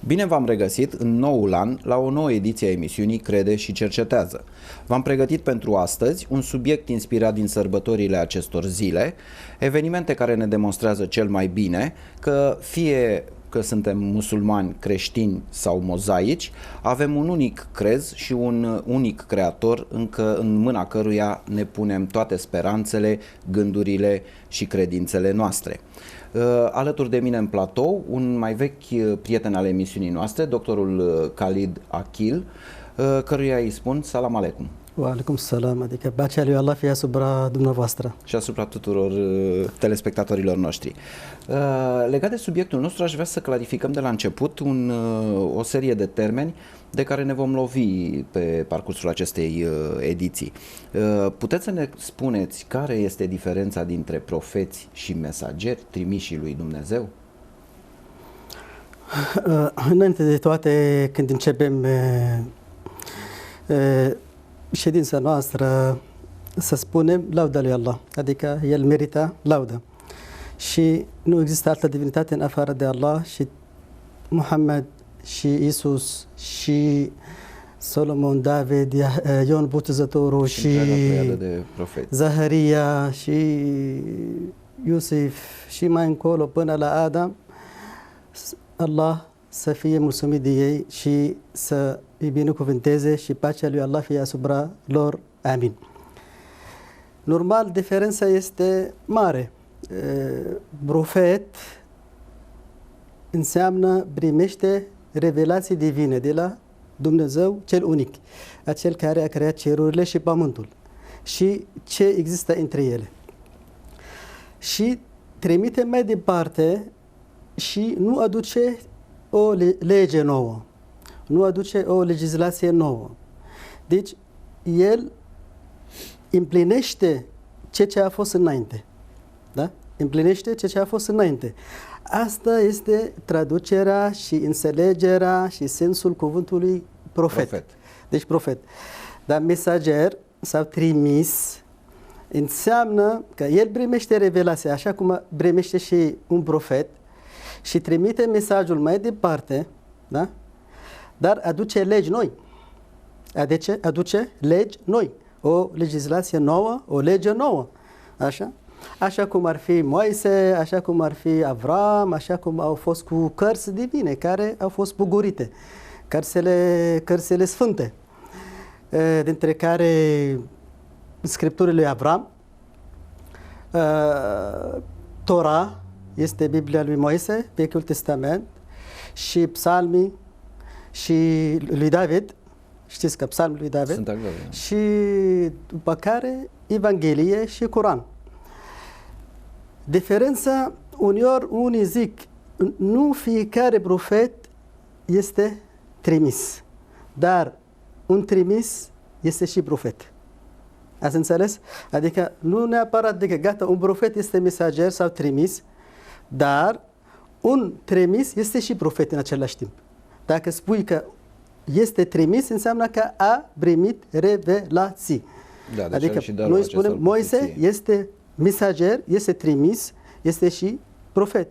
Bine v-am regăsit în noul an la o nouă ediție a emisiunii Crede și Cercetează. V-am pregătit pentru astăzi un subiect inspirat din sărbătorile acestor zile, evenimente care ne demonstrează cel mai bine că fie că suntem musulmani, creștini sau mozaici, avem un unic crez și un unic creator în mâna căruia ne punem toate speranțele, gândurile și credințele noastre. Alături de mine în platou, un mai vechi prieten al emisiunii noastre, doctorul Khalid Akil, căruia îi spun salam aleikum. Wa alaikum salam, adică pacea lui Allah fie asupra dumneavoastră. Și asupra tuturor telespectatorilor noștri. Legat de subiectul nostru, aș vrea să clarificăm de la început o serie de termeni de care ne vom lovi pe parcursul acestei ediții. Puteți să ne spuneți care este diferența dintre profeți și mesageri, trimișii lui Dumnezeu? Înainte de toate, când începem ședința noastră, să spunem lauda lui Allah, adică El merită laudă. Și nu există altă divinitate în afară de Allah și Muhammad și Isus și Solomon, David, Ion Botezătorul și Zaharia și Iosif și mai încolo până la Adam, Allah să fie mulțumit de ei și să îi binecuvânteze și pacea lui Allah fie asupra lor. Amin. Normal, diferența este mare. Profet înseamnă primește revelații divine de la Dumnezeu cel unic, acel care a creat cerurile și pământul și ce există între ele. Și trimite mai departe și nu aduce o lege nouă, nu aduce o legislație nouă. Deci, el împlinește ce a fost înainte. Da? Împlinește ce a fost înainte. Asta este traducerea și înțelegerea și sensul cuvântului profet. Deci profet. Dar mesager sau trimis înseamnă că el primește revelația, așa cum primește și un profet, și trimite mesajul mai departe, da? Dar aduce legi noi. Aduce legi noi. O legislație nouă, o lege nouă. Așa? Așa cum ar fi Moise, așa cum ar fi Avram, așa cum au fost cu cărți divine care au fost bugurite. Cărțile sfânte. Dintre care scripturile lui Avram, Tora, este Biblia lui Moise, Vechiul Testament, și psalmii și lui David, știți că psalmul lui David, și după care Evanghelie și Coran. Diferența, uneori unii zic, nu fiecare profet este trimis, dar un trimis este și profet. Ați înțeles? Adică nu neapărat că gata, un profet este mesager sau trimis, dar un trimis este și profet în același timp. Dacă spui că este trimis, înseamnă că a primit revelații. Da, deci adică noi spunem Moise este mesager, este trimis, este și profet.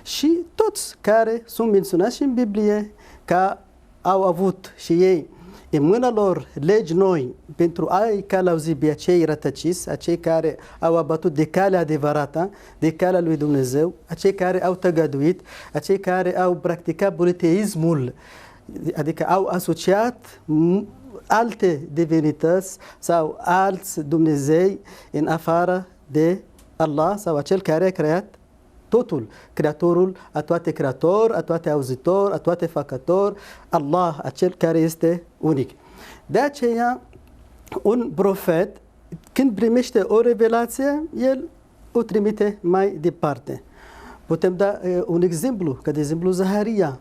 Și toți care sunt menționați și în Biblie că au avut și ei în mâna lor legi noi pentru a-i călăuzi pe acei rătăciți, acei care au abatut de calea adevărată, de calea lui Dumnezeu, acei care au tăgăduit, acei care au practicat politeismul, adică au asociat alte divinități sau alți Dumnezei în afară de Allah sau acel care a creat totul, creatorul a toate creatori, a toate auzitori, a toate făcători, Allah, acel care este unic. De aceea, un profet, când primește o revelație, el o trimite mai departe. Putem da un exemplu, că de exemplu Zaharia.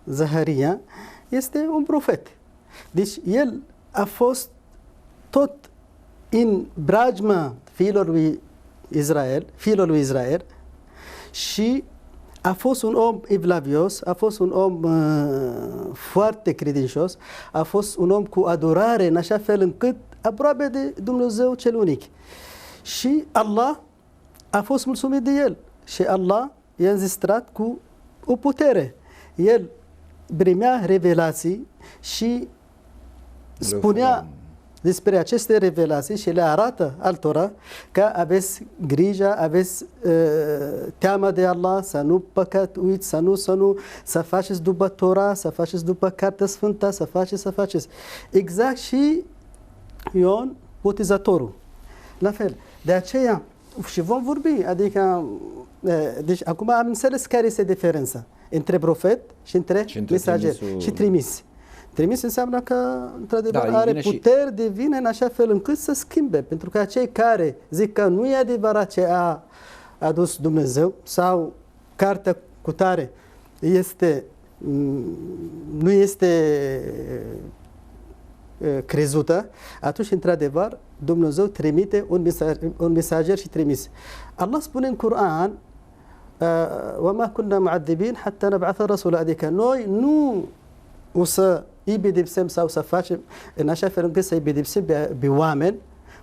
Zaharia este un profet. Deci el a fost tot în brajma fiilor lui Israel, și a fost un om evlavios, a fost un om foarte credincios, a fost un om cu adorare în așa fel încât aproape de Dumnezeu cel unic. Și Allah a fost mulțumit de el și Allah i-a înzestrat cu o putere. El primea revelații și spunea despre aceste revelații și le arată altora că aveți grijă, aveți teamă de Allah, să nu păcătuiți, să faceți după Tora, să faceți după Cartea Sfântă, să faceți. Exact și Ion Botezatorul. La fel. De aceea, și vom vorbi, adică, deci acum am înțeles care este diferența între profet și între mesager și trimis. Trimis înseamnă că, într-adevăr, are puteri divine în așa fel încât să schimbe. Pentru că cei care zic că nu e adevărat ce a adus Dumnezeu sau cartea cu tare nu este crezută, atunci, într-adevăr, Dumnezeu trimite un mesager și trimis. Allah spune în Coran: وَمَا كُنَّا مُعَذِّبِينَ حَتَّى نَبْعَثَ رَسُولًا. Adică noi nu o să îi pedepsim sau să facem în așa fel încât să îi pedepsim pe oameni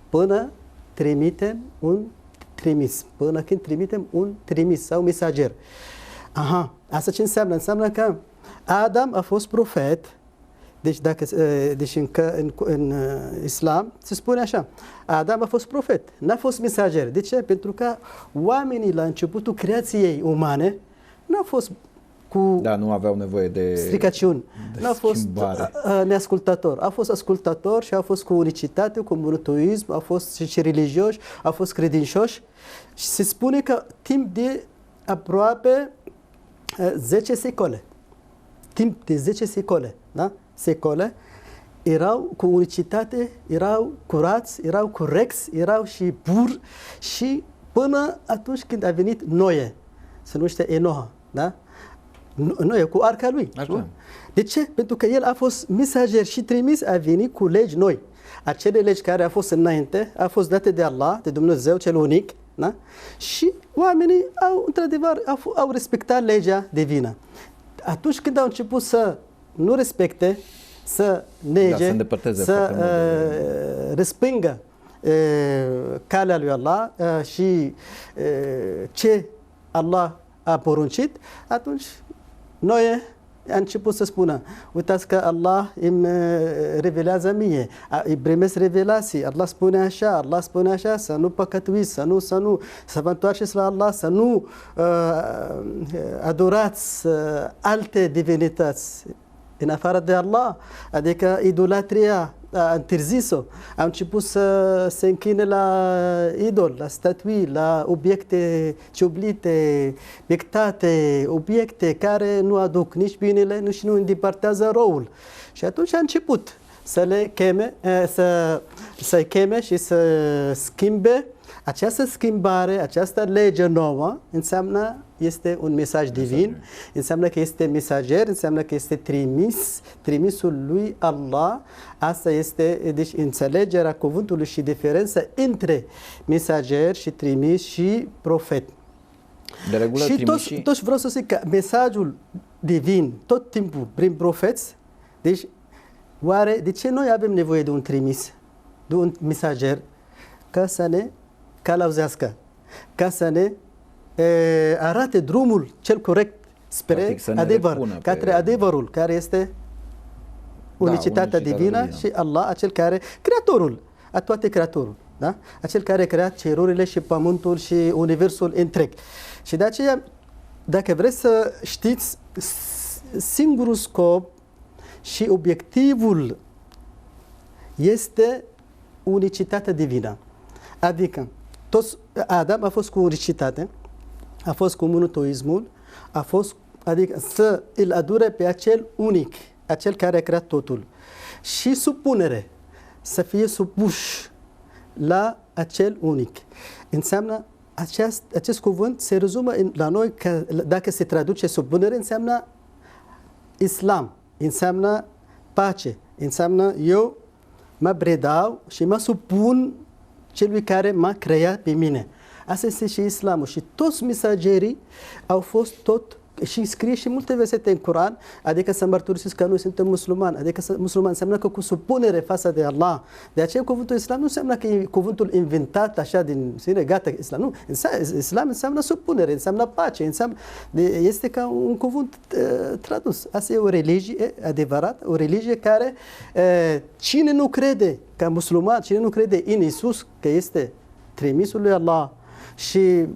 până trimitem un trimis. Până când trimitem un trimis sau mesager. Aha, asta ce înseamnă? Înseamnă că Adam a fost profet. Deci în Islam se spune așa: Adam a fost profet, n-a fost mesager. De ce? Pentru că oamenii la începutul creației umane n-au fost nu aveau nevoie de stricăciuni, n-au fost neascultători. Au fost ascultători și au fost cu unicitate, cu monoteism, au fost și religioși, au fost credincioși. Și se spune că timp de aproape 10 secole, timp de 10 secole, da? Secole, erau cu unicitate, erau curați, erau corecți, erau și pur, și până atunci când a venit Noe, se numește Enoha, da? Noe cu arca lui. De ce? Pentru că el a fost mesager și trimis, a venit cu legi noi. Acele legi care au fost înainte, au fost date de Allah, de Dumnezeu cel unic, da? Și oamenii într-adevăr, au respectat legea divină. Atunci când au început să nu respecte, să nege, să respingă calea lui Allah și ce Allah a poruncit, atunci Noe a început să spună: uitați că Allah îmi revelează mie, îi primesc revelații, Allah spune așa, să nu păcătuiți, să vă întoarceți la Allah, să nu adorați alte divinități în afară de Allah, adică idolatria a interzis-o. Am început să se închine la idol, la statui, la obiecte ciublite, pictate, obiecte care nu aduc nici binele, nici nu îndepărtează răul. Și atunci a început să-i cheme și să schimbe. Această schimbare, această lege nouă, este un mesaj divin, înseamnă că este mesager, înseamnă că este trimisul lui Allah. Asta este, deci, înțelegerea cuvântului și diferența între mesager și trimis și profet. De regulă, și toți vreau să zic că mesajul divin tot timpul prin profeți. Deci, oare de ce noi avem nevoie de un trimis, de un mesager, ca să ne călăuzească, ca să ne arate drumul cel corect spre adevăr, către adevărul care este unicitatea divină și Allah, acel care, creatorul, a toate creatorul, da? Acel care a creat cerurile și pământul și universul întreg. Și de aceea, dacă vreți să știți, singurul scop și obiectivul este unicitatea divină. Adică, Adam a fost cu unicitate, a fost cu monoteismul, adică să îl adore pe acel unic, acel care a creat totul. Și supunere, să fie supuși la acel unic. Înseamnă, acest cuvânt se rezumă la noi, că dacă se traduce supunere, înseamnă Islam, înseamnă pace, înseamnă eu mă predau și mă supun celui care m-a creat pe mine. Asta este și Islamul. Și toți mesagerii au fost tot și scrie și multe versete în Coran, adică să mărturisesc că noi suntem musulmani, adică musulman înseamnă că cu supunere față de Allah. De aceea cuvântul Islam nu înseamnă că e cuvântul inventat așa din sine, gata, Islam. Nu, Islam înseamnă supunere, înseamnă pace, este ca un cuvânt tradus. Asta e o religie adevărată, o religie care cine nu crede ca musulman, cine nu crede în Isus, că este trimisul lui Allah, și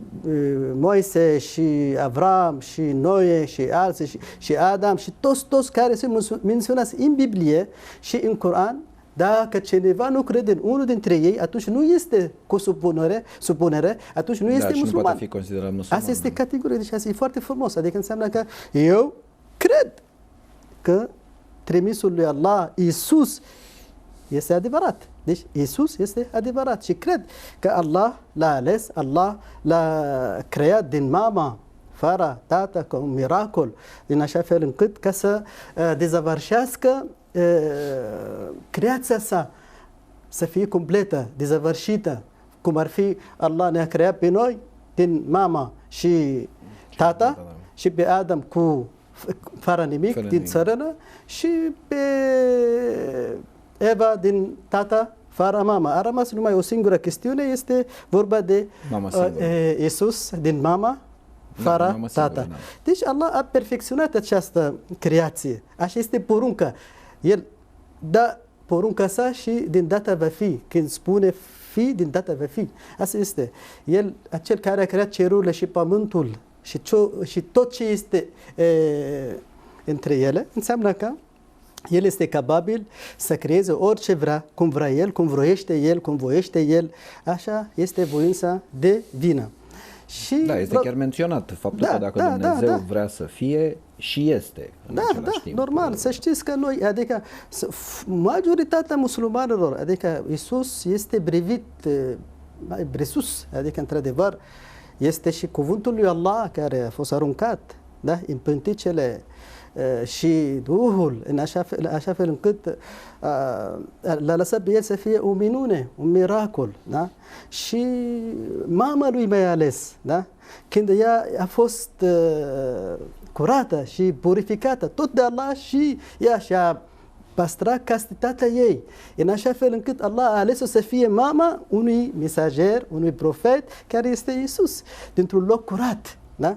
Moise, și Avram, și Noe, și alții, și Adam, și toți care sunt menționați în Biblie și în Coran, dacă cineva nu crede în unul dintre ei, atunci nu este cu supunere, atunci nu este musulman. Nu poate fi considerat musulman. Asta este categorie, deci asta e foarte frumos. Adică înseamnă că eu cred că trimisul lui Allah, Isus, este adevărat. Deci Isus este adevărat și cred că Allah l-a ales, Allah l-a creat din mama, fără tată, ca un miracol, din așa fel încât ca să dezăvârșească creația sa, să fie completă, dezăvârșită, cum ar fi Allah ne-a creat pe noi din mama și tata și pe Adam cu fără nimic, din țărână, și pe Eva din tata fără mama. A rămas numai o singură chestiune, este vorba de Iisus din mama fără tata. Deci Allah a perfecționat această creație. Așa este porunca. El dă porunca sa și din data va fi. Când spune fi, din data va fi. Asta este. El, acel care a creat cerurile și pământul și tot ce este între ele, înseamnă că El este capabil să creeze orice vrea, cum vrea El, cum vroiește El, cum voiește El. Așa este voința divină. Și este chiar menționat faptul că dacă Dumnezeu vrea să fie, și este în același timp. Normal. Să știți că noi, adică majoritatea musulmanilor, adică Iisus este brevit, adică într-adevăr este și cuvântul lui Allah care a fost aruncat, în pânticele și Duhul, în așa fel încât l-a lăsat pe el să fie o minune, un miracol. Da? Și mama lui mai ales, da? Când ea a fost curată și purificată tot de Allah, și ea și-a păstrat castitatea ei, în așa fel încât Allah a ales-o să fie mama unui mesager, unui profet, care este Iisus, dintr-un loc curat. Da?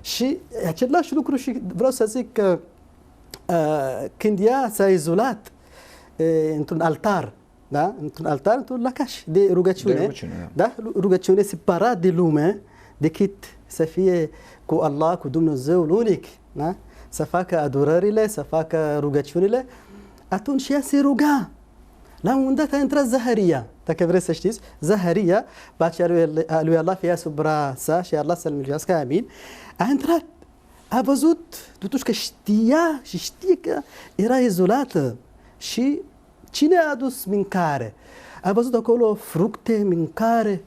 Și același lucru, și vreau să zic că când ea s-a izolat într-un altar, într-un lacaș de rugăciune, rugăciune separat de lume, decât să fie cu Allah, cu Dumnezeul unic, să facă adorările, să facă rugăciunile, atunci ea se ruga. La un moment dat a intrat Zaharia, dacă vreți să știți, Zaharia, pacea lui Allah fie asupra sa și Allah să-l miluiască, amin, a intrat, a văzut, totuși că știe că era izolată și cine a adus mâncare? A văzut acolo fructe, mâncare.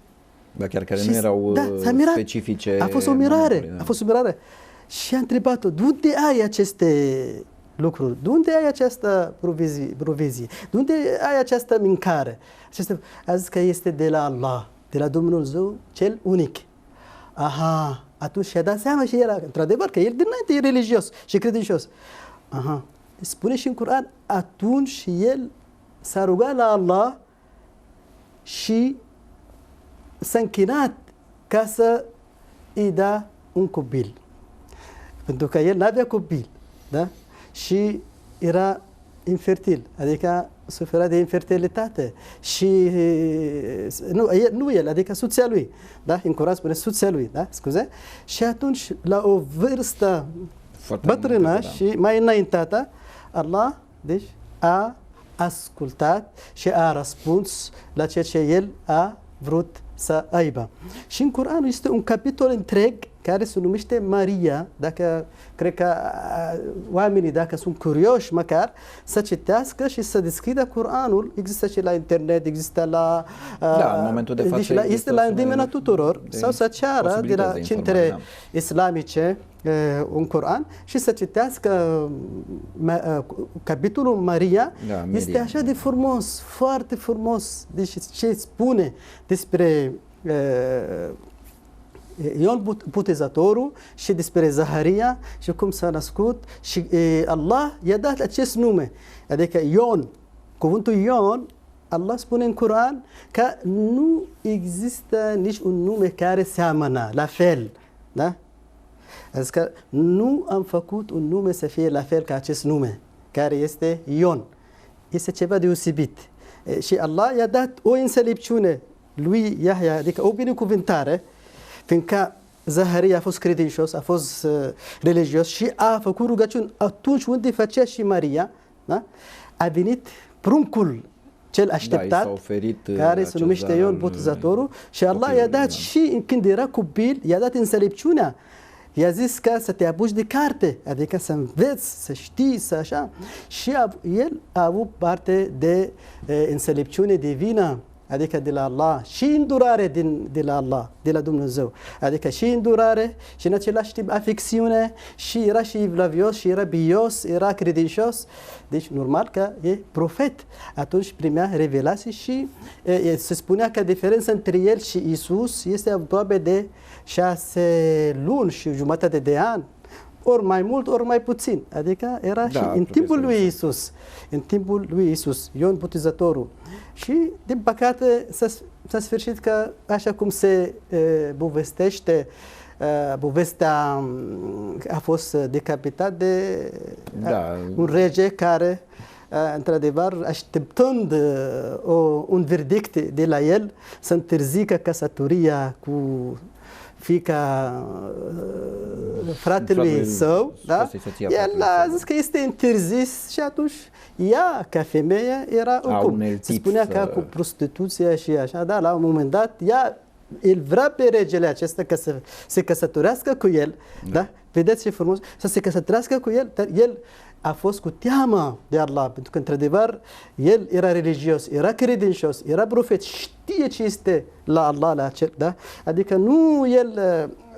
Chiar care nu erau specifice. A fost o mirare, Și a întrebat-o, de unde ai aceste lucruri? De unde ai această provizie? De unde ai această mâncare? A zis că este de la Allah, de la Dumnezeu cel unic. Aha, atunci și-a dat seama și era, într-adevăr, că el dinainte e religios și credincios. Aha, spune și în Coran, atunci el s-a rugat la Allah și s-a închinat ca să îi dea un copil. Pentru că el n-avea copil, da? Și era infertil, adică suferea de infertilitate. Și nu el, adică soția lui, da? În Coran spune soția lui, da? Scuze? Și atunci, la o vârstă bătrână și mai înaintată, Allah, deci, a ascultat și a răspuns la ceea ce el a vrut să aibă. Și în Coran este un capitol întreg care se numește Maria, dacă cred că oamenii, dacă sunt curioși măcar, să citească și să deschidă Coranul. Există și la internet, există la... în momentul de față este la îndemâna tuturor, sau să ceară de la centre islamice un Coran și să citească capitolul Maria. Este așa de frumos, foarte frumos. Deci ce spune despre Ioan Botezătorul și despre Zaharia și cum s-a născut și Allah i-a dat acest nume. Adică Ion, cuvântul Ion, Allah spune în Coran că nu există nici un nume care seamănă la fel. Da? Adică nu am făcut un nume să fie la fel ca acest nume, care este Ion. Este ceva deosebit. Și Allah i-a dat o înțelepciune lui Yahya, adică o binecuvântare, fiindcă Zaharia a fost credincios, a fost religios și a făcut rugăciuni atunci unde făcea și Maria, da? A venit pruncul cel așteptat, care se numește Ioan Botezătorul, și Allah i-a dat și când era copil, i-a dat înțelepciunea. I-a zis că să te apuci de carte, adică să înveți, să știi, să așa. Și el a avut parte de înțelepciune divină, adică de la Allah, și îndurare de la Allah, de la Dumnezeu. Adică și îndurare și în același timp afecțiune, și era și evlavios, și era bios, era credincios. Deci normal că e profet. Atunci primea revelații și se spunea că diferența între el și Isus este aproape de 6 luni și jumătate de ani, ori mai mult, ori mai puțin. Adică era și în timpul lui Isus. În timpul lui Isus, Ioan Botezătorul. Și, din păcate, s-a sfârșit că, așa cum se povestește, povestea a fost decapitat de un rege care, într-adevăr, așteptând un verdict de la el, să întârzică căsătoria cu fiica fratelui său, da? El a zis că este interzis și atunci ea, ca femeie, era oricum. Se spunea că cu prostituția și așa, da, la un moment dat, el vrea pe regele acesta ca să se căsătorească cu el, da? Vedeți ce frumos? Să se căsătorească cu el, dar el a fost cu teamă de Allah, pentru că, într-adevăr, el era religios, era credincios, era profet, știe ce este la Allah, la acel, da? Adică nu el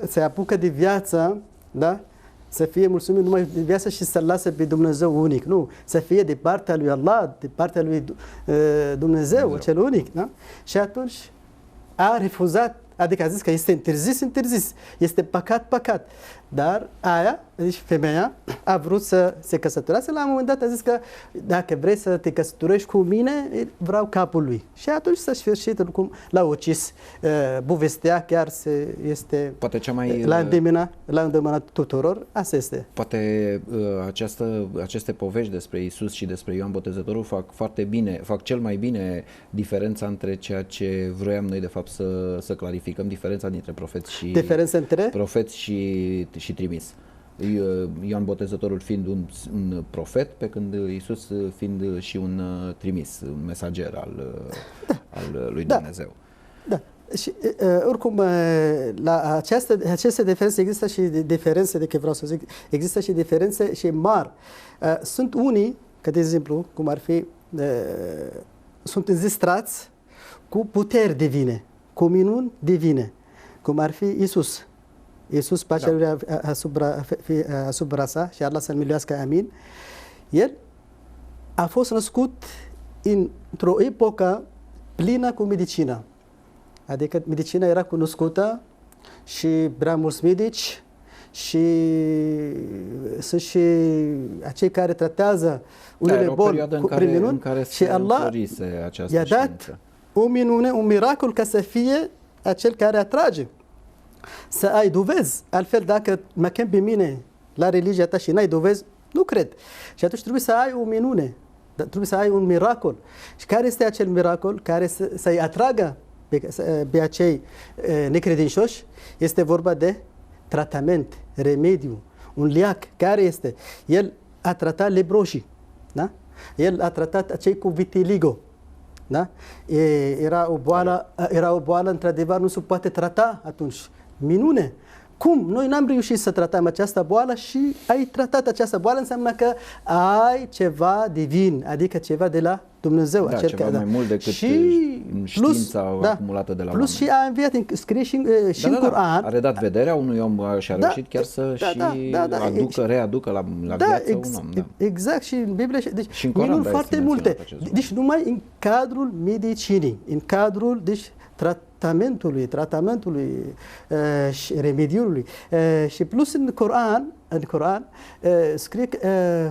se apucă de viață, da? Să fie mulțumit numai de viață și să-L lasă pe Dumnezeu unic, nu. Să fie de partea lui Allah, de partea lui Dumnezeu, cel unic, da? Și atunci a refuzat, adică a zis că este interzis, este păcat. Dar deci femeia, a vrut să se căsătorească. La un moment dat a zis că dacă vrei să te căsătorești cu mine, vreau capul lui. Și atunci s-a sfârșit, cum l-a ucis. Povestea chiar este poate cea mai la îndemâna tuturor. Asta este. Poate aceste povești despre Isus și despre Ioan Botezătorul fac cel mai bine diferența între ceea ce vroiam noi de fapt să clarificăm, diferența dintre profeți și trimis. Ioan Botezătorul fiind un profet, pe când Isus fiind și un trimis, un mesager al lui Dumnezeu. Da. Și oricum la aceste diferențe există și diferențe, de ce vreau să zic, există și diferențe și mari. Sunt unii, că de exemplu, cum ar fi, sunt înzestrați cu puteri divine, cu minuni divine, cum ar fi Isus. Iisus, pacea lui asupra sa și Allah să-L miluiască, amin. El a fost născut într-o epocă plină cu medicină. Adică medicina era cunoscută și prea mulți medici și sunt și acei care tratează unele boli prin minuni și Allah i-a dat o minune, un miracol ca să fie acel care atrage. Să ai dovezi. Altfel, dacă mă chem pe mine la religia ta și n-ai dovezi, nu cred. Și atunci trebuie să ai o minune, trebuie să ai un miracol. Și care este acel miracol care să-i atragă pe acei necredincioși? Este vorba de tratament, remediu, un leac. Care este? El a tratat leproșii, da? El a tratat acei cu vitiligo. Da? Era o boală, într-adevăr, nu se poate trata atunci. Minune! Cum? Noi n-am reușit să tratăm această boală și ai tratat această boală, înseamnă că ai ceva divin, adică ceva de la Dumnezeu. Da, ceva mai mult decât știința acumulată de la plus oameni. Și a înviat, scrie și în Coran. A redat vederea unui om și a reușit chiar să readucă la viață un om. Exact, și în Biblie. Deci, și în Coran, minuni foarte multe. Deci numai în cadrul medicinii, în cadrul tratamentului și remediului. Și plus în Coran scrie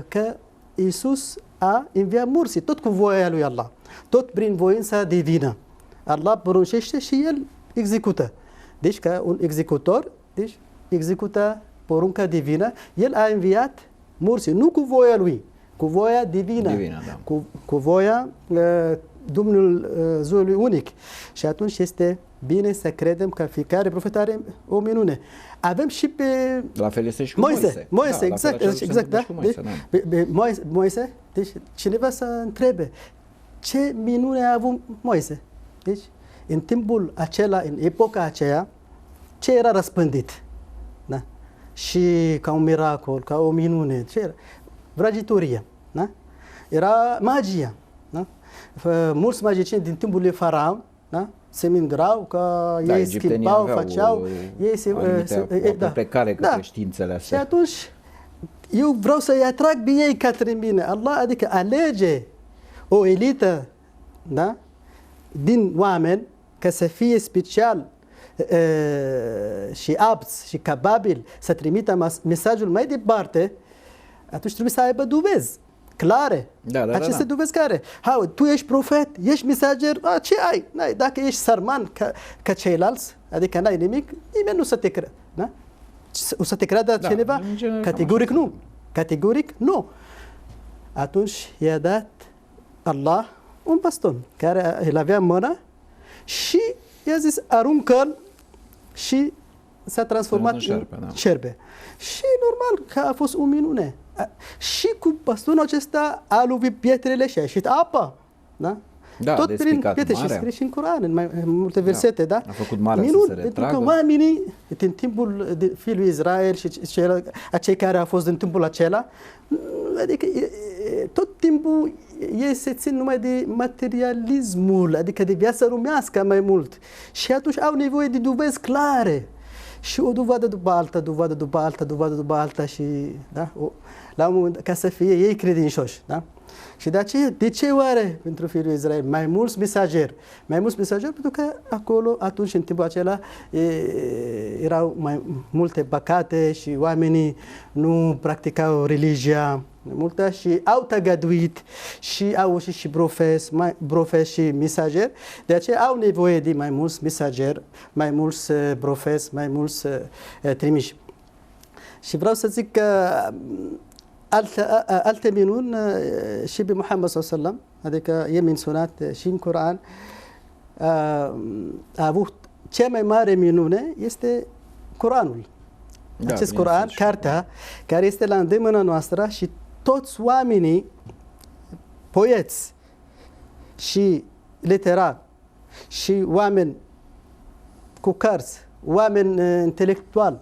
că Iisus a înviat morții, tot cu voia lui Allah, tot prin voința divină. Allah poruncește și El execută. Deci ca un executor, deci execută porunca divină. El a înviat morții, nu cu voia lui, cu voia divină, da. cu voia Domnul Zuului unic. Și atunci este bine să credem că fiecare profet are o minune. Avem și pe la fel este și cu Moise. Moise, Da, exact, da. Moise, deci cineva să întrebe ce minune a avut Moise. Deci, în timpul acela, în epoca aceea, ce era răspândit? Da? Și ca un miracol, ca o minune, ce era? Vrăjitorie, da? Era magia, da? Mulți magicieni din timpul lui Faraon, da? Se mindrau că ei schimbau, făceau, ei o plecare către științele astea. Și atunci eu vreau să-i atrag pe ei către mine. Allah, adică alege o elită, da? Din oameni ca să fie special și apți și capabil să trimită mesajul mai departe, atunci trebuie să aibă dovezi clare. Aceste dovezi care. Tu ești profet, ești mesager, ce ai? N-ai. Dacă ești sărman ca ceilalți, adică n-ai nimic, nimeni nu să te crede. Da? O să te creadă cineva? Categoric nu. Categoric nu. Atunci i-a dat Allah un baston care îl avea în mână și i-a zis aruncă-l și s-a transformat în șerpe. Și normal că a fost o minune. Și cu bastonul acesta a lovit pietrele și a ieșit apa. Da? Tot prin pietre și scrie și în Coran, în multe versete. Da? A făcut mare să se retragă. Pentru că oamenii, din timpul fiului Israel și acei care au fost din timpul acela, adică tot timpul ei se țin numai de materialismul, adică de viața lumească mai mult. Și atunci au nevoie de dovezi clare. Și o dovadă după alta, dovadă după alta și, da? La un moment, ca să fie ei credincioși. Da? Și de ce oare pentru fiul Israel? Mai mulți mesageri. Mai mulți mesageri pentru că acolo, atunci, în timpul acela, erau mai multe păcate și oamenii nu practicau religia multă și au tăgăduit și au și profeți și mesageri. De aceea au nevoie de mai mulți mesageri, mai mulți profeți, mai mulți trimiși. Și vreau să zic că alte minuni și pe Muhammad s.a.w. adică e menționat și în Coran, a avut cea mai mare minune este Coranul. Acest Coran, cartea, care este la îndemâna noastră și toți oamenii, poeți și literari și oameni cu cărți, oameni intelectuali,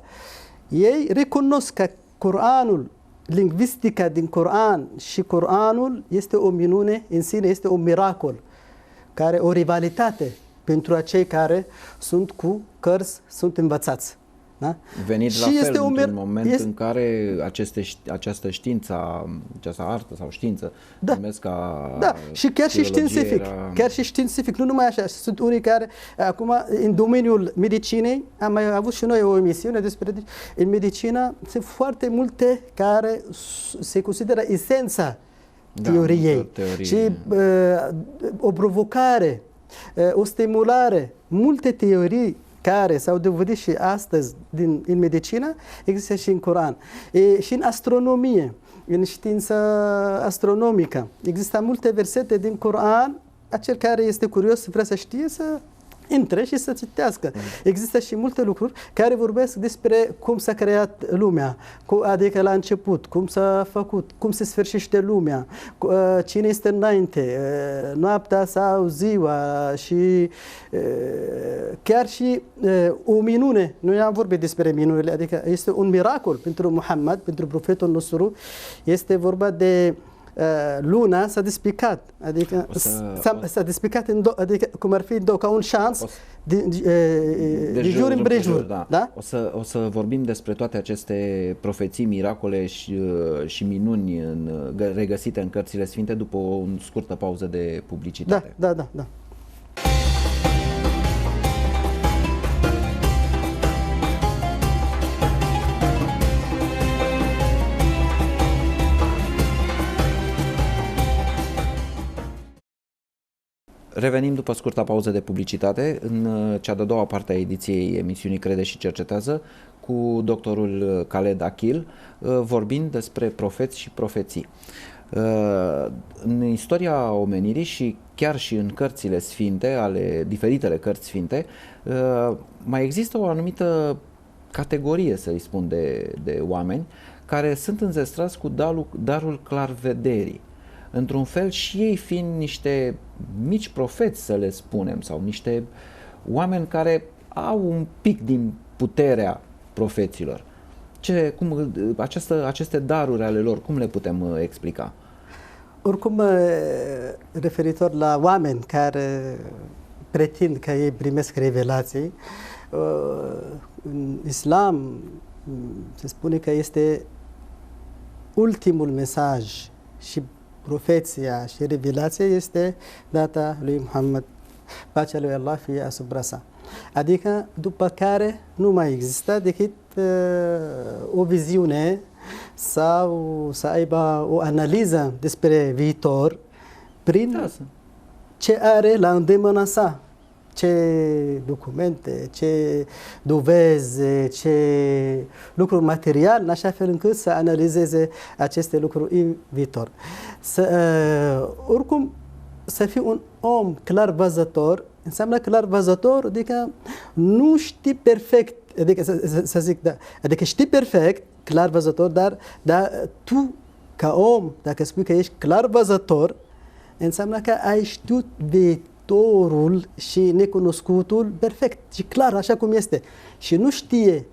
ei recunosc că Coranul, lingvistica din Coran și Coranul este o minune în sine, este un miracol, care o rivalitate pentru acei care sunt cu cărți, sunt învățați. Da? Venit și la fel într-un moment în care această știință, această artă sau știință, numesc ca și chiar și științific, chiar și științific, nu numai așa. Sunt unii care, acum, în domeniul medicinei, am mai avut și noi o emisiune despre, în medicină, sunt foarte multe care se consideră esența teoriei. Și o provocare, o stimulare, multe teorii care s-au dovedit și astăzi în medicină, există și în Coran. Și în astronomie, în știința astronomică. Există multe versete din Coran, acel care este curios, vrea să știe, să intre și să citească. Există și multe lucruri care vorbesc despre cum s-a creat lumea, adică la început, cum s-a făcut, cum se sfârșește lumea, cine este înainte, noaptea sau ziua și chiar și o minune. Noi am vorbit despre minunile, adică este un miracol pentru Muhammad, pentru profetul nostru. Este vorba de luna s-a despicat, adică s-a despicat adică cum ar fi ca un șans de jur împrejur. Da? O să vorbim despre toate aceste profeții, miracole și minuni regăsite în cărțile sfinte după o scurtă pauză de publicitate. Da. Revenim după scurta pauză de publicitate în cea de-a doua parte a ediției emisiunii Crede și Cercetează cu doctorul Khaled Akil, vorbind despre profeți și profeții. În istoria omenirii și chiar și în cărțile sfinte, ale diferitele cărți sfinte, mai există o anumită categorie, să-i spun, de oameni care sunt înzestrați cu darul clarvederii. Într-un fel și ei fiind niște mici profeți, să le spunem, sau niște oameni care au un pic din puterea profeților. Aceste daruri ale lor, cum le putem explica? Oricum, referitor la oameni care pretind că ei primesc revelații, în islam se spune că este ultimul mesaj și profeția și revelația este data lui Muhammad, pacea lui Allah fie asupra sa. Adică după care nu mai există decât o viziune sau să aibă o analiză despre viitor prin ce are la îndemâna sa, ce documente, ce dovezi, ce lucruri materiale, în așa fel încât să analizeze aceste lucruri în viitor. Oricum, să fii un om clar văzător înseamnă clar văzător, adică nu știi perfect, adică să zic, da, adică știi perfect, clar văzător, dar tu, ca om, dacă spui că ești clar văzător, înseamnă că ai știut viitorul și necunoscutul perfect și clar, așa cum este. Și nu știe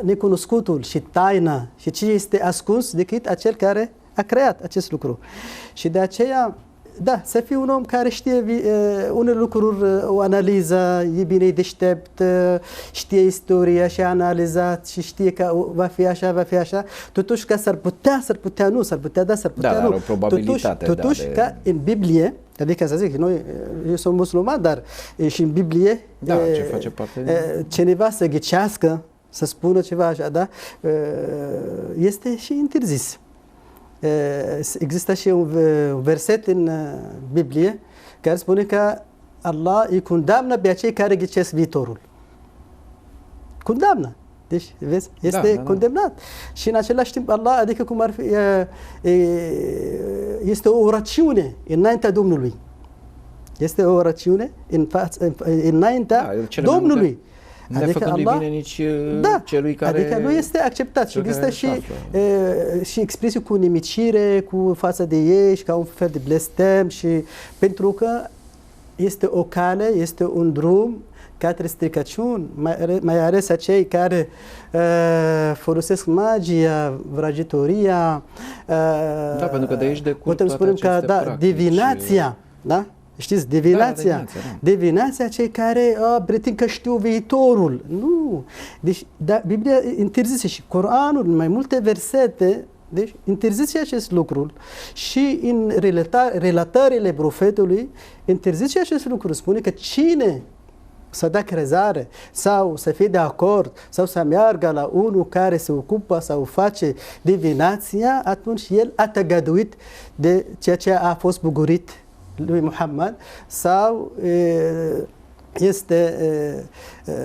necunoscutul și taina și ce este ascuns decât acel care a creat acest lucru. Și de aceea, da, să fii un om care știe unele lucruri, o analiză, e bine, e deștept, știe istoria și a analizat și știe că va fi așa, va fi așa. Totuși că s-ar putea nu, s-ar putea da, s-ar putea nu. O probabilitate. Totuși că în Biblie, adică să zic, eu sunt musulman, dar și în Biblie ce face parte cineva să ghicească, să spună ceva așa, da, este și interzis. Există și un verset în Biblie care spune că Allah îi condamnă pe acei care ghicesc viitorul. Condamnă. Deci, vezi, este condamnat. Și în același timp Allah, adică cum ar fi, este o rațiune înaintea Domnului. Este o rațiune înaintea Domnului. Adică Allah, vine nici celui care... Adică nu este acceptat și există și expresii cu nimicire, cu față de ei și ca un fel de blestem și pentru că este o cale, este un drum către stricăciuni, mai ales acei care folosesc magia, vrăjitoria, pentru că de aici decurg putem spune că divinația, da? Știți, divinația cei care pretind că știu viitorul. Nu. Deci, Biblia interzice și Coranul, în mai multe versete, deci interzice acest lucru. Și în relatările profetului interzice acest lucru. Spune că cine să dea crezare sau să fie de acord sau să meargă la unul care se ocupă sau face divinația, atunci el a tăgăduit de ceea ce a fost bugurit lui Muhammad sau este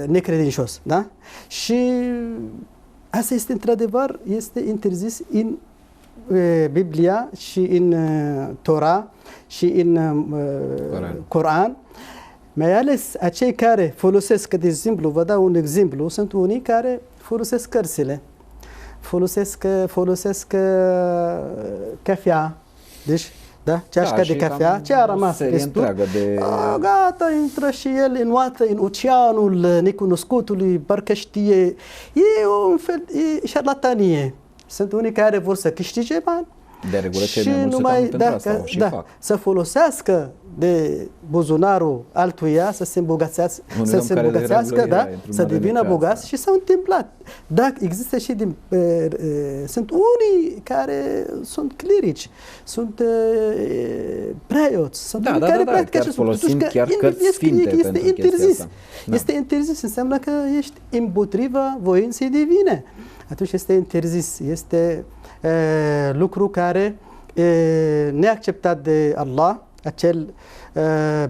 necredincios. Da? Și asta este într-adevăr, este interzis în Biblia și în Torah și în Coran. Mai ales acei care folosesc, de exemplu, vă dau un exemplu, sunt unii care folosesc cărțile, folosesc cafea, deci ceașca de cafea, ce a rămas restul, gata, intră și el în oceanul necunoscutului, parcă știe, e un fel de șarlatanie. Sunt unii care vor să câștige bani de regulă și fac. Să folosească de buzunarul altuia, să se îmbogățească, să devină bogați și s-au întâmplat. Dacă există și sunt unii care sunt clerici, sunt preoți, sunt unii care practică acest lucru. Chiar cărți sfinte este interzis. Este interzis, înseamnă că ești împotriva voinței divine. Atunci este interzis, este lucru care neacceptat de Allah, acel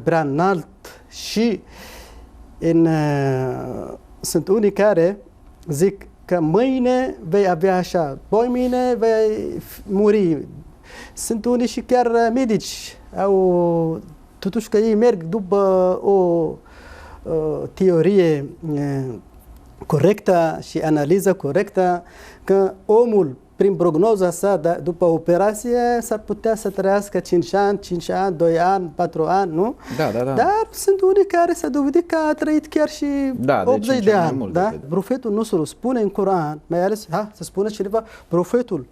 prea înalt și sunt unii care zic că mâine vei avea așa, poi mâine vei muri. Sunt unii și chiar medici, totuși că ei merg după o teorie corectă și analiză corectă, că omul, prin prognoza sa, după operație, s-ar putea să trăiască 5 ani, 2 ani, 4 ani, nu? Da. Dar sunt unii care s-a dovedit că a trăit chiar și 80 de ani. Da? Profetul nostru spune în Coran, mai ales, să spună cineva, profetul,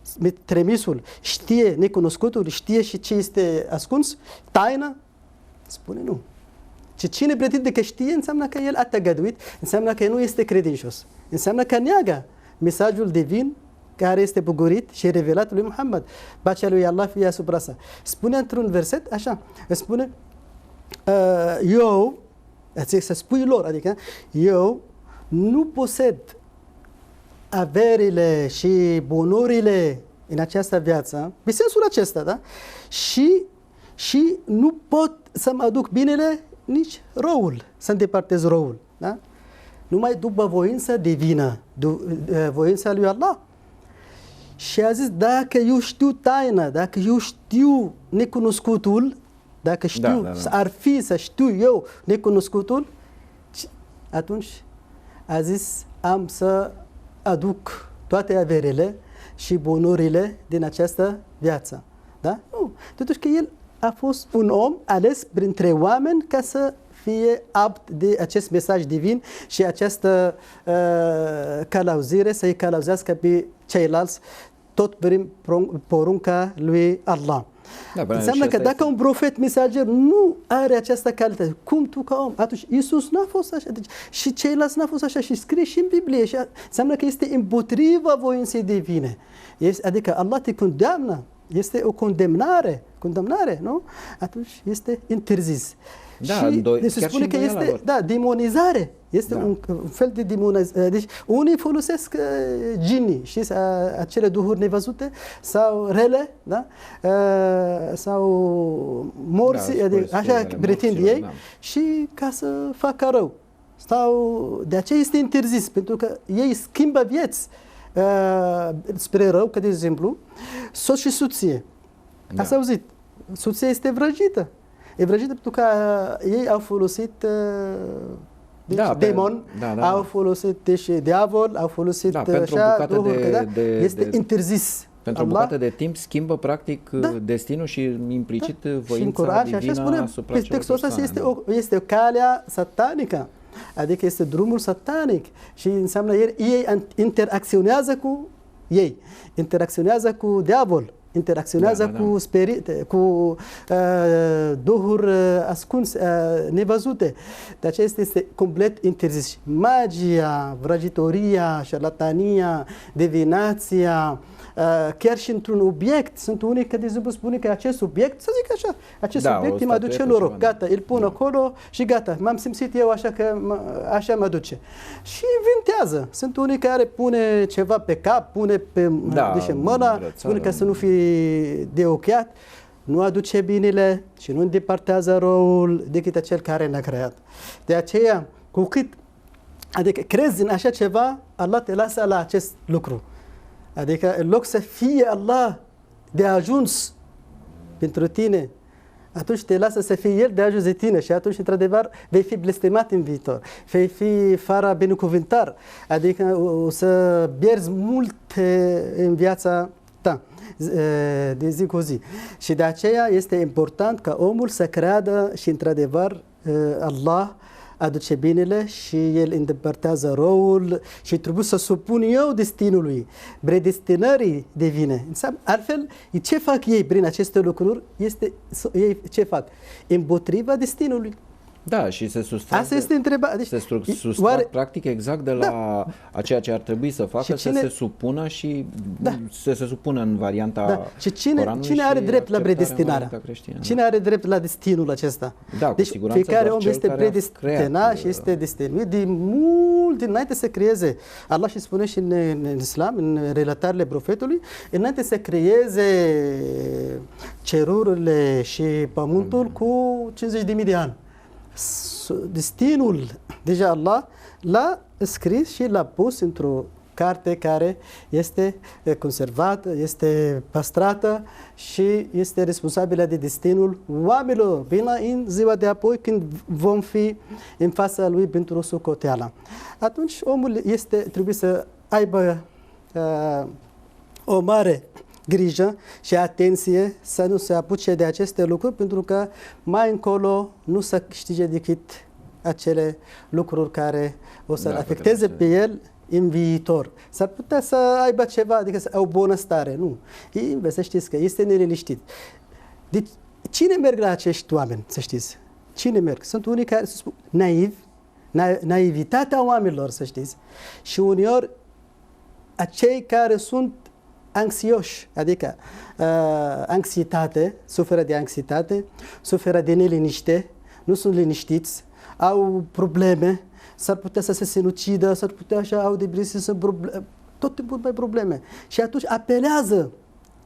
trimisul, știe necunoscutul, știe și ce este ascuns, taină? Spune nu. Cine pretinde că știe, înseamnă că el a tăgăduit, înseamnă că nu este credincios, înseamnă că neagă mesajul divin care este bugurit și revelat lui Muhammad, pacea lui Allah fie asupra sa. Spune într-un verset așa, spune eu, să spui lor, adică eu nu posed averile și bunurile în această viață, pe sensul acesta, da? Și nu pot să mă aduc binele nici răul, să îndepărtez răul, da? Numai după voința divină, voința lui Allah. Și a zis, dacă eu știu taina, dacă eu știu necunoscutul, dacă știu, ar fi să știu eu necunoscutul, atunci a zis, am să aduc toate averile și bunurile din această viață. Da? Nu. Totuși că el a fost un om ales printre oameni ca să fie apt de acest mesaj divin și această călăuzire, să-i călăuzească pe ceilalți tot prin porunca lui Allah. Înseamnă că dacă un profet mesager nu are această calitate, cum tu ca om? Atunci Iisus n-a fost așa, deci, și ceilalți n-a fost așa și scrie și în Biblie. Și înseamnă că este împotriva voinței divine. Adică Allah te condamnă. Este o condamnare, nu? Atunci este interzis. Da, și se spune că este demonizare. Este un fel de demonizare. Deci unii folosesc ginii și acele duhuri nevăzute sau rele, da? Sau morți, adică, așa pretind ei, și ca să facă rău. Sau de aceea este interzis, pentru că ei schimbă vieți spre rău, că de exemplu, soț și soție. Ați auzit? Soția este vrăjită. E vrăjită pentru că ei au folosit demon, au folosit și diavol, au folosit așa, este interzis. Pentru o bucată de timp schimbă practic destinul și implicit voința divină asupra celor textul ăsta este o calea satanică. Adică este drumul satanic și înseamnă ei interacționează cu ei, interacționează cu diavol, interacționează cu spirite, cu duhuri ascunse, nevăzute. De aceea este complet interzis. Magia, vrăjitoria, șarlatania, divinația, chiar și într-un obiect. Sunt unii care, de exemplu, spune că acest obiect, să zic așa, acest obiect îmi aduce noroc. Gata, îl pun acolo și gata. M-am simțit eu așa că așa mă duce. Și inventează. Sunt unii care pune ceva pe cap, pune pe mâna, spune că să nu fie de ochiat. Nu aduce binele și nu îndepărtează răul decât acel care ne-a creat. De aceea, cu cât adică crezi în așa ceva, Allah te lasă la acest lucru. Adică în loc să fie Allah de ajuns pentru tine, atunci te lasă să fie El de ajuns de tine și atunci, într-adevăr, vei fi blestemat în viitor, vei fi fără binecuvântare, adică o să pierzi mult în viața ta de zi cu zi. Și de aceea este important ca omul să creadă și, într-adevăr, Allah aduce binele și el îndepărtează răul și trebuie să supun eu destinului, predestinării divine. Altfel, ce fac ei prin aceste lucruri? Ei ce fac? Împotriva destinului. Da, și se sustrag, Asta este întrebarea. Deci, sustrag practic exact de la a ceea ce ar trebui să facă, să se supună și să se supună în varianta Și cine are drept la predestinarea? Cine are drept la destinul acesta? Da, deci fiecare om este predestinat și este destinuit de mult dinainte să creeze. Allah și spune și în Islam, în relatările profetului, înainte să creeze cerurile și pământul cu 50.000 de ani. Destinul, deja Allah l-a scris și l-a pus într-o carte care este conservată, este păstrată și este responsabilă de destinul oamenilor până în ziua de apoi când vom fi în fața lui pentru socoteala. Atunci omul trebuie să aibă o mare grijă și atenție să nu se apuce de aceste lucruri, pentru că mai încolo nu să câștige decât acele lucruri care o să-l afecteze pe el în viitor. S-ar putea să aibă ceva, adică să aibă o bunăstare. Nu. Să știți că este neliniștit. Deci, cine merg la acești oameni, să știți? Cine merg? Sunt unii care se spun naivi, naivitatea oamenilor, să știți. Și uneori, acei care sunt anxioși, adică anxietate, suferă de anxietate, suferă de neliniște, nu sunt liniștiți, au probleme, s-ar putea să se sinucidă, s-ar putea așa, au depresie, tot timpul mai probleme. Și atunci apelează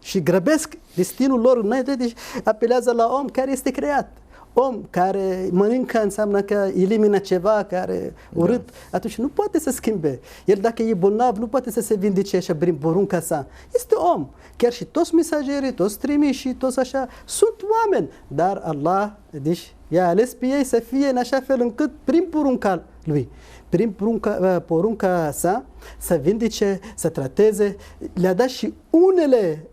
și grăbesc destinul lor înainte, deci apelează la om care este creat. Om care mănâncă înseamnă că elimină ceva care urât, atunci nu poate să schimbe. El dacă e bolnav, nu poate să se vindece așa prin porunca sa. Este om. Chiar și toți mesagerii, toți trimiși, toți așa, sunt oameni. Dar Allah, deci, i-a ales pe ei să fie în așa fel încât prin porunca lui, prin porunca sa, să vindece, să trateze. Le-a dat și unele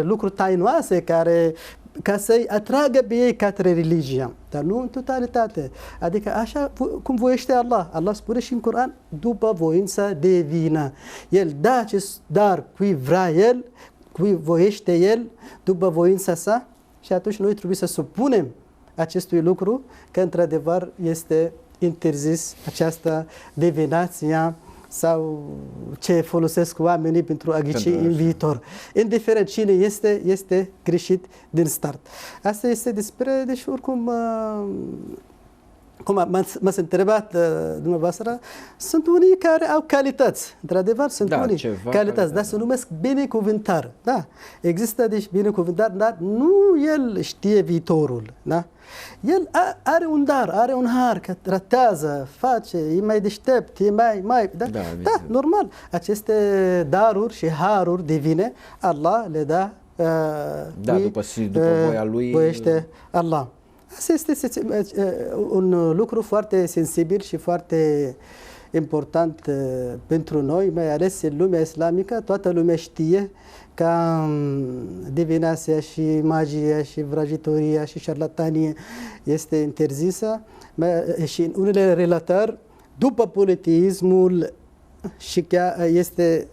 lucruri tainoase care ca să-i atragă pe ei către religia, dar nu în totalitate. Adică așa cum voiește Allah. Allah spune și în Coran, după voința divină. El dă acest dar cui vrea El, cui voiește El, după voința sa, și atunci noi trebuie să supunem acestui lucru, că într-adevăr este interzis această divinație sau ce folosesc oamenii pentru a ghici în viitor. Indiferent cine este greșit din start. Asta este despre, deci oricum, cum m-ați întrebat dumneavoastră, sunt unii care au calități. Într-adevăr, sunt unii calități, dar se numesc binecuvântar. Da, există deci binecuvântar, dar nu el știe viitorul. Da? El are un dar, are un har, că tratează, face, e mai deștept, e mai... Da, normal. Aceste daruri și haruri divine, Allah le dă după voia lui. Voiește Allah. Asta este un lucru foarte sensibil și foarte important pentru noi, mai ales în lumea islamică. Toată lumea știe că divinația și magia și vrăjitoria și șarlatanie este interzisă și în unele relatări, după politeismul și chiar este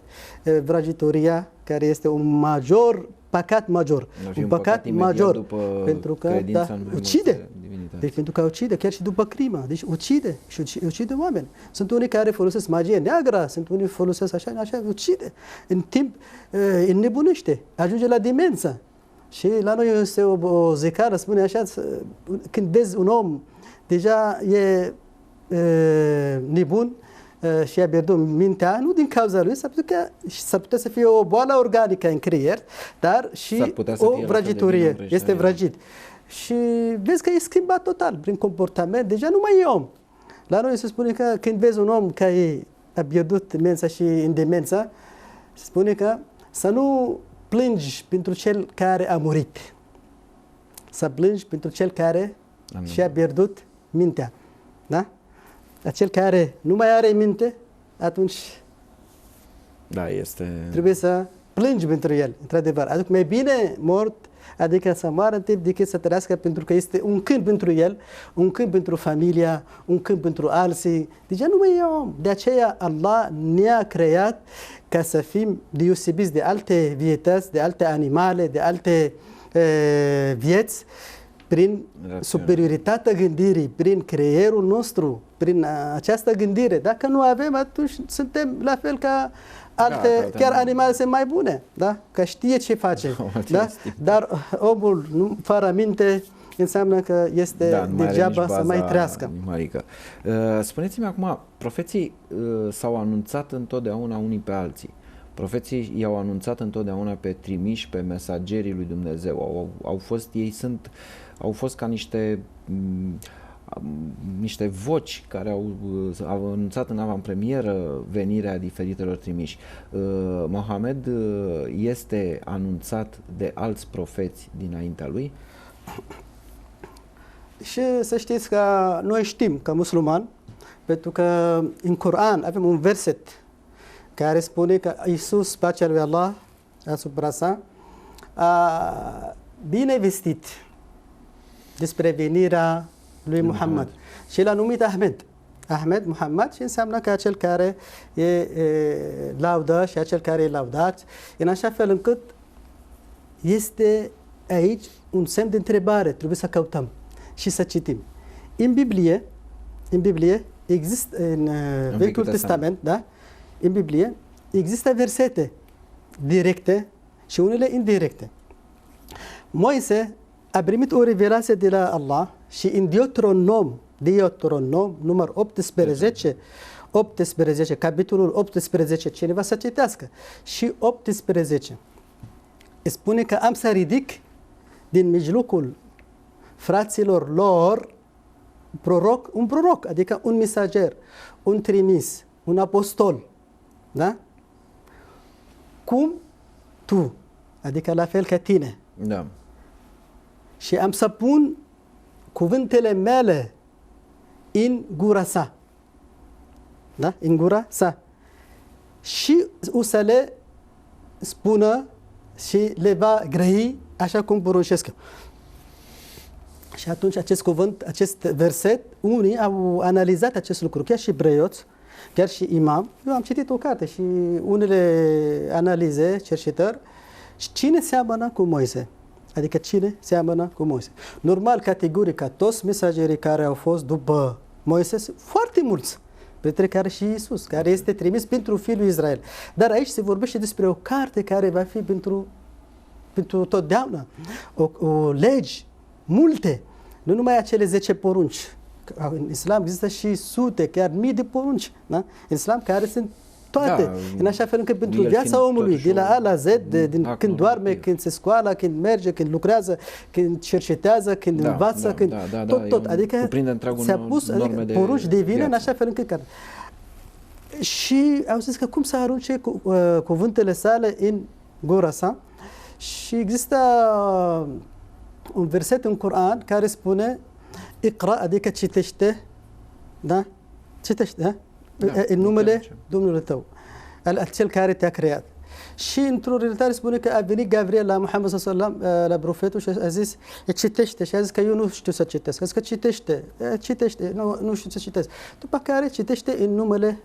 vrăjitoria, care este un păcat major. Un păcat major, pentru că ucide. Deci pentru că ucide, chiar și după crimă. Deci ucide și ucide oameni. Sunt unii care folosesc magie neagră, sunt unii care folosesc așa, ucide. În timp înnebunește, ajunge la demență. Și la noi este o zicară, spune așa, când vezi un om deja e nebun, și a pierdut mintea, nu din cauza lui, s-ar putea să fie o boală organică în creier, dar și o vrăjitorie. Este vrăjit. Și vezi că e schimbat total prin comportament, deja nu mai e om. La noi se spune că când vezi un om care a pierdut mența și în demență, se spune că să nu plângi pentru cel care a murit. Să plângi pentru cel care și-a pierdut mintea. Da? Acel care nu mai are minte, atunci trebuie să plângi pentru el, într-adevăr. Adică mai bine mort, adică să moară în timp decât să trăiască, pentru că este un câmp pentru el, un câmp pentru familia, un câmp pentru alții. Deja nu mai e om. De aceea Allah ne-a creat ca să fim deosebiți de alte vietăți, de alte animale, de alte vieți, prin superioritatea gândirii, prin creierul nostru, prin această gândire. Dacă nu avem, atunci suntem la fel ca alte, chiar animale sunt mai bune, da? Că știe ce face. Da? Dar omul fără minte înseamnă că este degeaba să mai trăiască. Spuneți-mi acum, profeții s-au anunțat întotdeauna unii pe alții. Profeții i-au anunțat întotdeauna pe trimiși, pe mesagerii lui Dumnezeu. Au fost ca niște voci care au anunțat în avantpremieră venirea diferitelor trimiși. Mohamed este anunțat de alți profeți dinaintea lui? Și să știți că noi știm, ca musulmani, pentru că în Coran avem un verset care spune că Iisus, pacea lui Allah asupra sa, a bine vestit despre venirea lui Muhammad. Și l-a numit Ahmed, Muhammad, și înseamnă că acel care e laudă și acel care e laudat, în așa fel încât este aici un semn de întrebare, trebuie să căutăm și să citim. În Biblie există, în Vechiul Testament, da? În Biblie există versete directe și unele indirecte. Moise a primit o revelație de la Allah și în Deuteronom număr 18, capitolul 18, cineva să citească, și 18 spune că am să ridic din mijlocul fraților lor un proroc, adică un mesager, un trimis, un apostol, da? Cum tu, adică la fel ca tine. Da. Și am să pun cuvintele mele în gura sa. Da? În gura sa. Și o să le spună și le va grăi așa cum poruncesc eu. Și atunci acest cuvânt, acest verset, unii au analizat acest lucru, chiar și preoți, chiar și imam. Eu am citit o carte și unele analize, cercetări, cine seamănă cu Moise? Adică cine seamănă cu Moise? Normal, categoric, ca toți mesagerii care au fost după Moise, foarte mulți, printre care și Iisus, care este trimis pentru fiul lui Israel. Dar aici se vorbește despre o carte care va fi pentru totdeauna. O legi, multe, nu numai acele 10 porunci. În Islam există și sute, chiar mii de porunci, da? În Islam care sunt toate, da, în așa fel încât pentru viața omului, de la A la Z, când doarme, când se scoală, când merge, când lucrează, când cercetează, când învață, când tot. Adică s-a pus porunci divine în așa fel încât și au zis că cum să arunce cuvântele sale în gura sa. Și există un verset în Coran care spune Iqra, adică citește, da? Citește, în numele Domnului tău, cel care te-a creat. Și într-o realitate spune că a venit Gabriel la Muhammad sallallahu alaihi wasallam, la profetul, și a zis, citește, și a zis că eu nu știu să citesc. A zis că citește, nu știu să citesc. După care citește în numele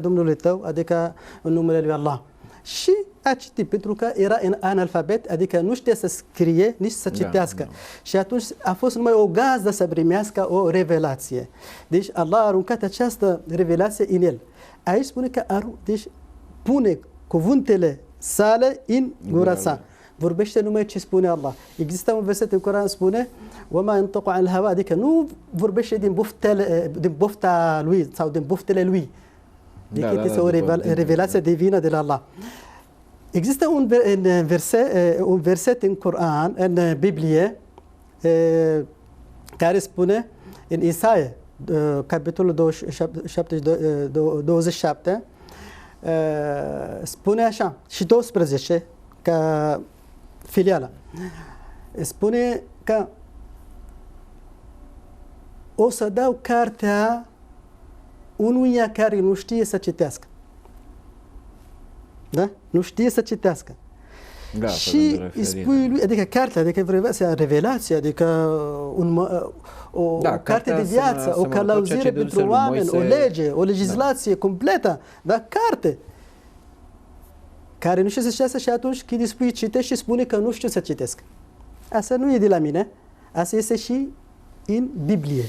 Domnului tău, adică în numele lui Allah. Și a citit, pentru că era în analfabet, adică nu știa să scrie, nici să citească. Și atunci a fost numai o gazdă să primească o revelație. Deci Allah a aruncat această revelație în el. Aici spune că deci pune cuvântele sale în gura sa. Vorbește numai ce spune Allah. Există un verset în Coran spune وَمَا يَنْطِقُ عَنِ الْهَوَىٰ, adică nu vorbește din bofta lui sau din boftele lui. Deci este o revelație divină de la Allah. Există un verset în Coran, în Biblie, care spune în Isaia, capitolul 27, spune așa, și 12, ca filială, spune că o să dau cartea unuia care nu știe să citească. Da? Nu știe să citească. Da, și îi spui lui, adică cartea, adică revelație, adică o carte de viață, o călăuzire pentru oameni, o lege, o legislație completă, dar carte care nu știe să citească, și atunci când îi spui citești și spune că nu știu să citesc. Asta nu e de la mine, Asta este și în Biblie.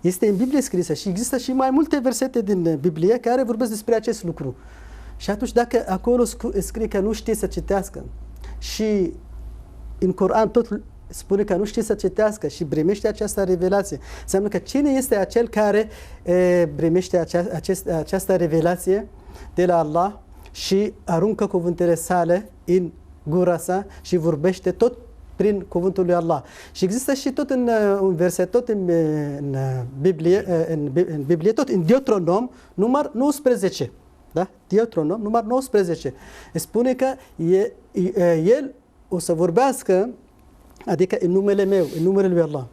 Este în Biblie scrisă și există și mai multe versete din Biblie care vorbesc despre acest lucru. Și atunci dacă acolo scrie că nu știe să citească și în Coran tot spune că nu știe să citească și primește această revelație, înseamnă că cine este acel care primește această revelație de la Allah și aruncă cuvântele sale în gura sa și vorbește tot prin cuvântul lui Allah. Și există și tot în un verset, tot în Biblie, tot în Deuteronom, număr 19. Da? Deuteronom, număr 19. Spune că el o să vorbească, adică în numele meu, în numele lui Allah.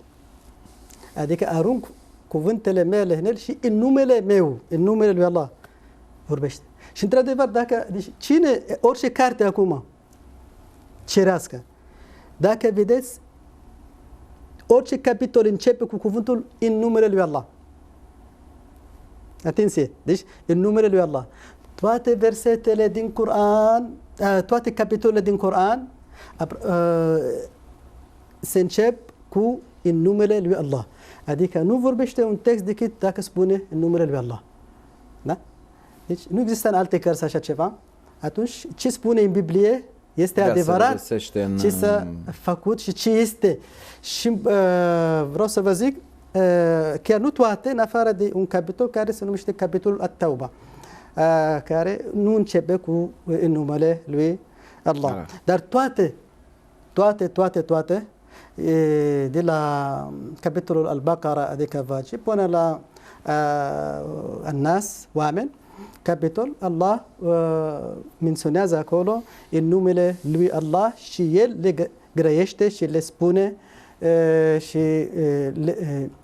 Adică arunc cuvântele mele în el și în numele meu, în numele lui Allah vorbește. Și într-adevăr, deci, orice carte acum cerească, dacă vedeți, orice capitol începe cu cuvântul în numele lui Allah. Atenție! Deci, în numele lui Allah. Toate versetele din Coran, toate capitolele din Coran se încep cu în numele lui Allah. Adică nu vorbește un text decât dacă spune în numele lui Allah. Da? Deci nu există în alte cărți așa ceva. Atunci, ce spune în Biblie este adevărat, ce s-a făcut și ce este. Și vreau să vă zic, chiar nu toate, în afară de un capitol care se numește capitolul At-Tauba, care nu începe cu în numele lui Allah. Dar toate, de la capitolul Al-Baqara, adică Vaci, până la An-Nas, oameni, capitol, Allah menționează acolo în numele lui Allah și El le grăiește și le spune și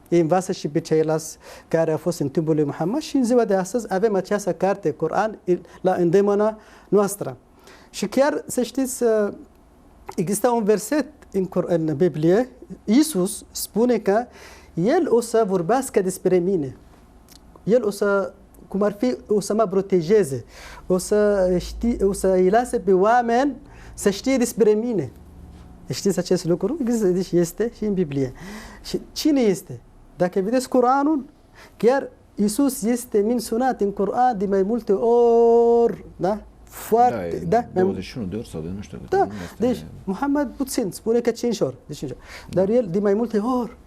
îi învață și pe ceilalți care au fost în timpul lui Muhammad și în ziua de astăzi avem această carte, Coran, la îndemâna noastră. Și chiar să știți, există un verset în Biblie, Iisus spune că El o să vorbească despre mine. El o să, cum ar fi, o să mă protejeze, o să îi lase pe oameni să știe despre mine. Știți acest lucru? Deci este și în Biblie. Și cine este? Dacă vedeți Coranul, chiar Iisus este menționat în Coran de mai multe ori, da? Foarte, da? 21 de ori sau de nu știu. Da, deci Muhammad puțin, spune că 5 ori. De 5 ori. Dar el de mai multe ori.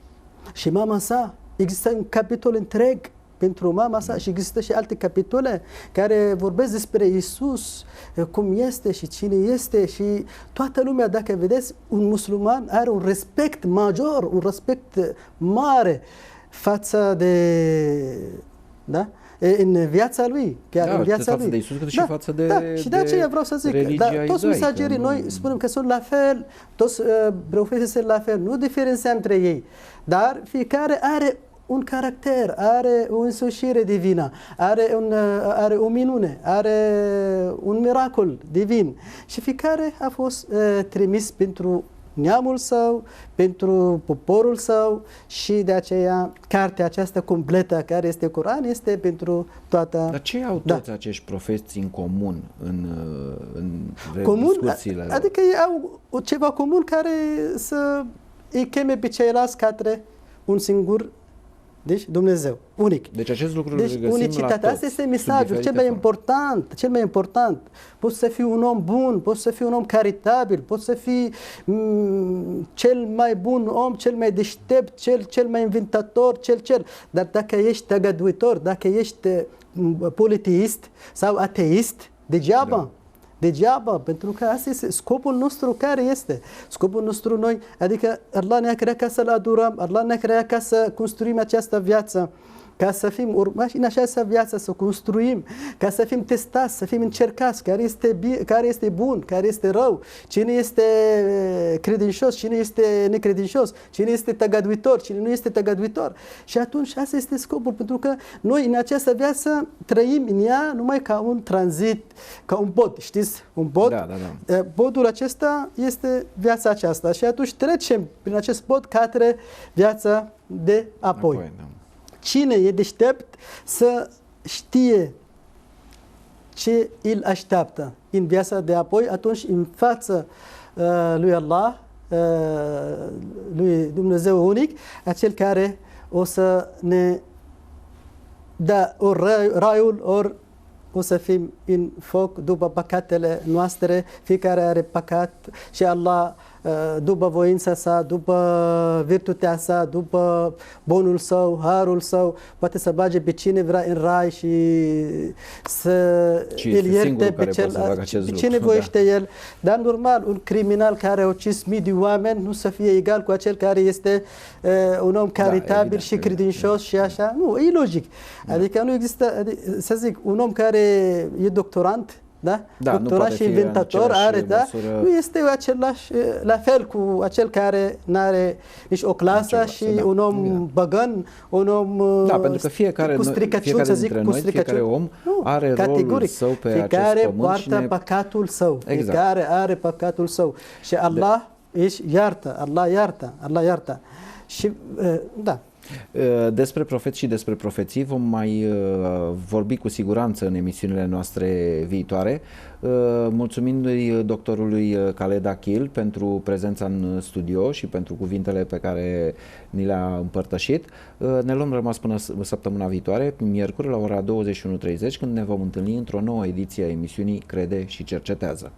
Și mama sa, există un capitol întreg pentru mama sa și există și alte capitole care vorbesc despre Iisus, cum este și cine este și toată lumea, dacă vedeți, un musulman are un respect major, un respect mare față de, da? În viața lui, chiar în viața lui. De Iisus, cât și față de și de aceea vreau să zic, toți mesagerii noi spunem că sunt la fel, toți profeții sunt la fel, nu diferențiem între ei, dar fiecare are un caracter, are o însușire divină, are o minune, are un miracol divin și fiecare a fost trimis pentru neamul său, pentru poporul său și de aceea cartea aceasta completă care este Coran este pentru toată... Dar ce au toți acești profeți în comun în discuțiile lor? Adică ei au ceva comun care să îi cheme pe ceilalți către un singur, deci Dumnezeu, unic. Deci acest lucru deci unicitatea. Asta este mesajul cel mai important. Poți să fii un om bun, poți să fii un om caritabil, poți să fii cel mai bun om, cel mai deștept, cel mai inventator, cel. Dar dacă ești tăgăduitor, dacă ești politeist sau ateist, degeaba. Da. Degeaba, pentru că asta este scopul nostru. Care este? Scopul nostru noi, adică Allah ne-a creat ca să-L adorăm, Allah ne-a creat ca să construim această viață, ca să fim urmași în această viață, să construim, ca să fim testați, să fim încercați, care este bun, care este rău, cine este credincios, cine este necredincios, cine este tăgăduitor, cine nu este tăgăduitor. Și atunci asta este scopul, pentru că noi în această viață trăim în ea numai ca un tranzit, ca un pod, știți? Un pod. Da. Podul acesta este viața aceasta și atunci trecem prin acest pod către viața de apoi. Da. Cine e deștept să știe ce îl așteaptă în viața de apoi, atunci în fața lui Allah lui Dumnezeu unic, acel care o să ne dă ori raiul, ori o să fim în foc după păcatele noastre. Fiecare are păcat și Allah, după voința sa, după virtutea sa, după bunul său, harul său, poate să bage pe cine vrea în rai și să îl ierte pe cine voiește el. Dar normal, un criminal care a ucis mii de oameni nu să fie egal cu acel care este un om caritabil și credincios și așa. Nu, e logic. Adică nu există, să zic, un om care e doctorant, da? Doctorat și inventator are, da? Nu este același, la fel cu acel care nu are nici o clasă și un om băgăn, un om pentru că fiecare om are rolul său pe acest fiecare pământ poartă păcatul său. Fiecare are păcatul său. Și Allah își iartă, Allah iartă. Și da. Despre profeți și despre profeții vom mai vorbi cu siguranță în emisiunile noastre viitoare. Mulțumindu-i doctorului Khaled Akil pentru prezența în studio și pentru cuvintele pe care ni le-a împărtășit. Ne luăm rămas până săptămâna viitoare, miercuri, la ora 21:30, când ne vom întâlni într-o nouă ediție a emisiunii Crede și Cercetează.